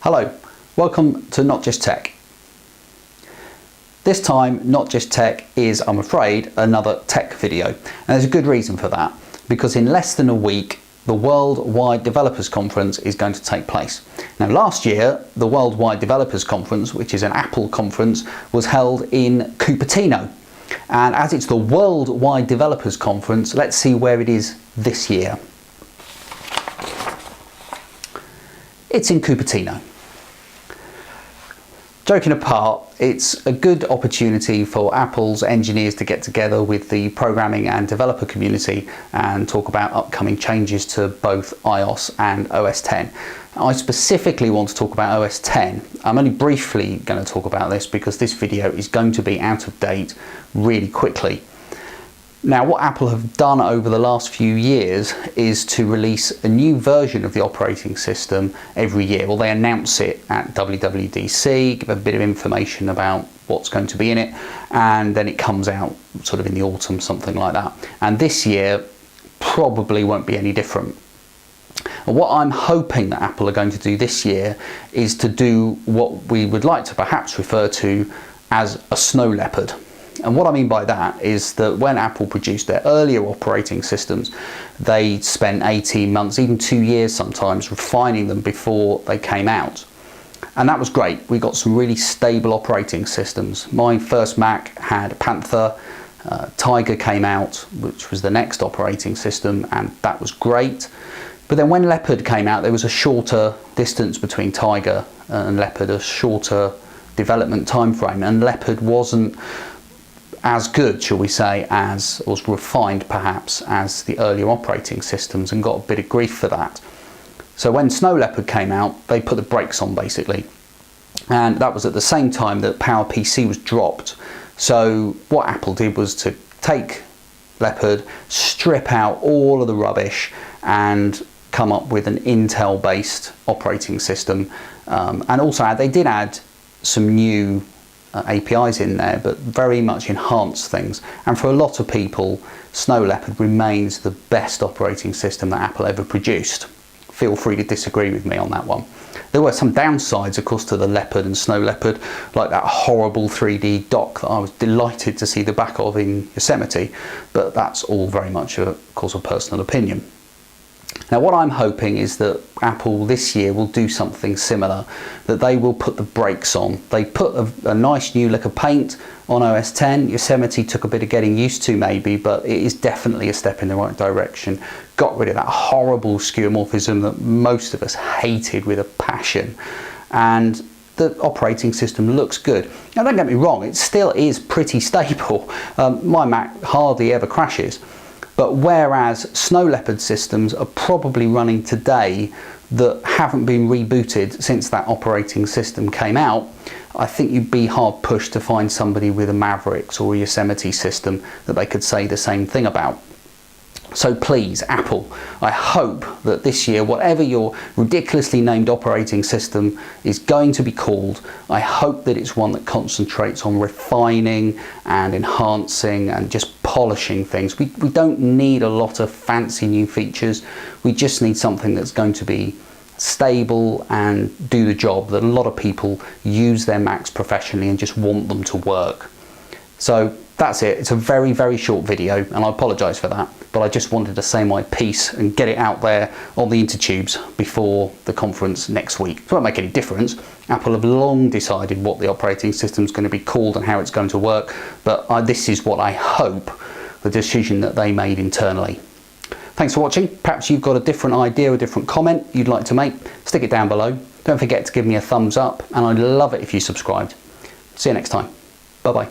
Hello, welcome to Not Just Tech. This time, Not Just Tech is, I'm afraid, another tech video. And there's a good reason for that, because in less than a week, the Worldwide Developers Conference is going to take place. Now, last year, the Worldwide Developers Conference, which is an Apple conference, was held in Cupertino. And as it's the Worldwide Developers Conference, let's see where it is this year. It's in Cupertino. Joking apart, it's a good opportunity for Apple's engineers to get together with the programming and developer community and talk about upcoming changes to both iOS and OS X. I specifically want to talk about OS X. I'm only briefly going to talk about this because this video is going to be out of date really quickly. Now, what Apple have done over the last few years is to release a new version of the operating system every year. Well, they announce it at WWDC, give a bit of information about what's going to be in it, and then it comes out sort of in the autumn, something like that. And this year probably won't be any different. And what I'm hoping that Apple are going to do this year is to do what we would like to perhaps refer to as a snow leopard. And what I mean by that is that when Apple produced their earlier operating systems, they spent 18 months, even 2 years sometimes, refining them before they came out. And that was great. We got some really stable operating systems. My first Mac had Panther, Tiger came out, which was the next operating system, and that was great. But then when Leopard came out, there was a shorter distance between Tiger and Leopard, a shorter development time frame, and Leopard wasn't as good, shall we say, as was refined perhaps as the earlier operating systems, and got a bit of grief for that. So when Snow Leopard came out, they put the brakes on basically, and that was at the same time that PowerPC was dropped. So what Apple did was to take Leopard, strip out all of the rubbish, and come up with an Intel based operating system, and also they did add some new APIs in there, but very much enhanced things. And for a lot of people, Snow Leopard remains the best operating system that Apple ever produced. Feel free to disagree with me on that one. There were some downsides, of course, to the Leopard and Snow Leopard, like that horrible 3D dock that I was delighted to see the back of in Yosemite, but that's all very much, of course, a personal opinion. Now, what I'm hoping is that Apple this year will do something similar, that they will put the brakes on. They put a nice new lick of paint on OS X. Yosemite took a bit of getting used to maybe, but it is definitely a step in the right direction. Got rid of that horrible skeuomorphism that most of us hated with a passion. And the operating system looks good. Now, don't get me wrong, it still is pretty stable. My Mac hardly ever crashes. But whereas Snow Leopard systems are probably running today that haven't been rebooted since that operating system came out, I think you'd be hard pushed to find somebody with a Mavericks or a Yosemite system that they could say the same thing about. So please, Apple, I hope that this year, whatever your ridiculously named operating system is going to be called, I hope that it's one that concentrates on refining and enhancing and just polishing things. We don't need a lot of fancy new features. We just need something that's going to be stable and do the job that a lot of people use their Macs professionally and just want them to work. So that's it. It's a very, very short video, and I apologise for that, but I just wanted to say my piece and get it out there on the intertubes before the conference next week. It won't make any difference. Apple have long decided what the operating system is going to be called and how it's going to work, but this is what I hope, the decision that they made internally. Thanks for watching. Perhaps you've got a different idea or a different comment you'd like to make. Stick it down below. Don't forget to give me a thumbs up, and I'd love it if you subscribed. See you next time. Bye-bye.